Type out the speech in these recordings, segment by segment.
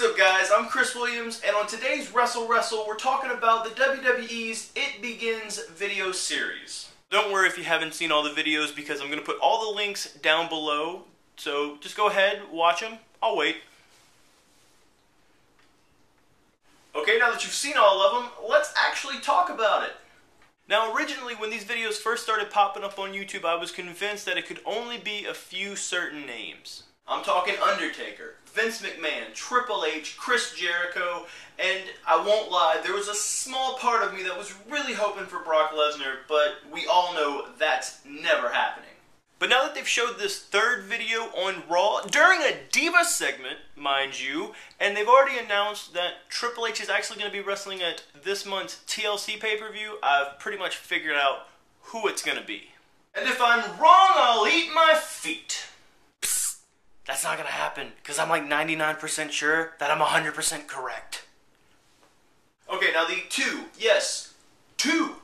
What's up, guys? I'm Chris Williams, and on today's Wrestle Wrestle, we're talking about the WWE's It Begins video series. Don't worry if you haven't seen all the videos, because I'm going to put all the links down below, so just go ahead, watch them. I'll wait. Okay, now that you've seen all of them, let's actually talk about it. Now, originally, when these videos first started popping up on YouTube, I was convinced that it could only be a few certain names. I'm talking Undertaker, Vince McMahon, Triple H, Chris Jericho, and I won't lie, there was a small part of me that was really hoping for Brock Lesnar, but we all know that's never happening. But now that they've showed this third video on Raw, during a Diva segment, mind you, and they've already announced that Triple H is actually going to be wrestling at this month's TLC pay-per-view, I've pretty much figured out who it's going to be. And if I'm wrong, I'll eat my feet. Psst, that's not going to happen, because I'm like 99% sure that I'm 100% correct. Okay, now the two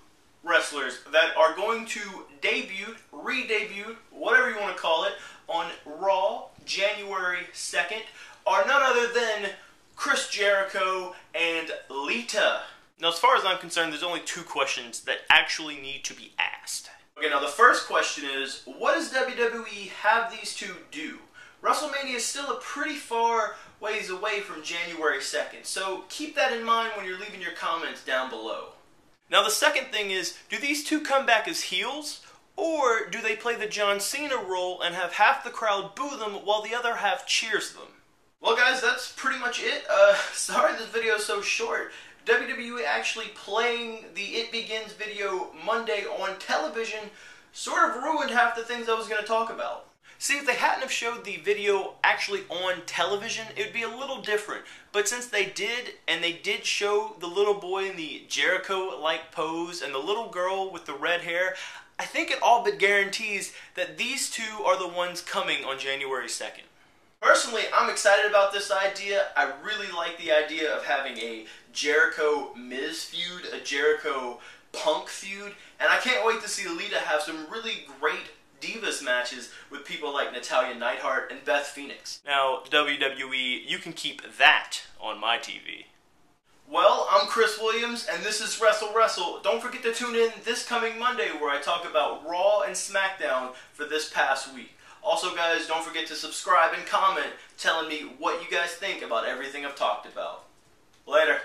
wrestlers that are going to debut, re-debut, whatever you want to call it, on Raw, January 2nd, are none other than Chris Jericho and Lita. Now, as far as I'm concerned, there's only two questions that actually need to be asked. Okay, now the first question is, what does WWE have these two do? WrestleMania is still a pretty far ways away from January 2nd, so keep that in mind when you're leaving your comments down below. Now, the second thing is, do these two come back as heels, or do they play the John Cena role and have half the crowd boo them while the other half cheers them? Well, guys, that's pretty much it. Sorry this video is so short. WWE actually playing the It Begins video Monday on television sort of ruined half the things I was going to talk about. See, if they hadn't have showed the video actually on television, it would be a little different. But since they did, and they did show the little boy in the Jericho-like pose and the little girl with the red hair, I think it all but guarantees that these two are the ones coming on January 2nd. Personally, I'm excited about this idea. I really like the idea of having a Jericho-Miz feud, a Jericho-Punk feud, and I can't wait to see Lita have some really great Divas matches with people like Natalya Neidhart and Beth Phoenix. Now, WWE, you can keep that on my TV. Well, I'm Chris Williams, and this is Wrestle Wrestle. Don't forget to tune in this coming Monday where I talk about Raw and SmackDown for this past week. Also, guys, don't forget to subscribe and comment telling me what you guys think about everything I've talked about. Later.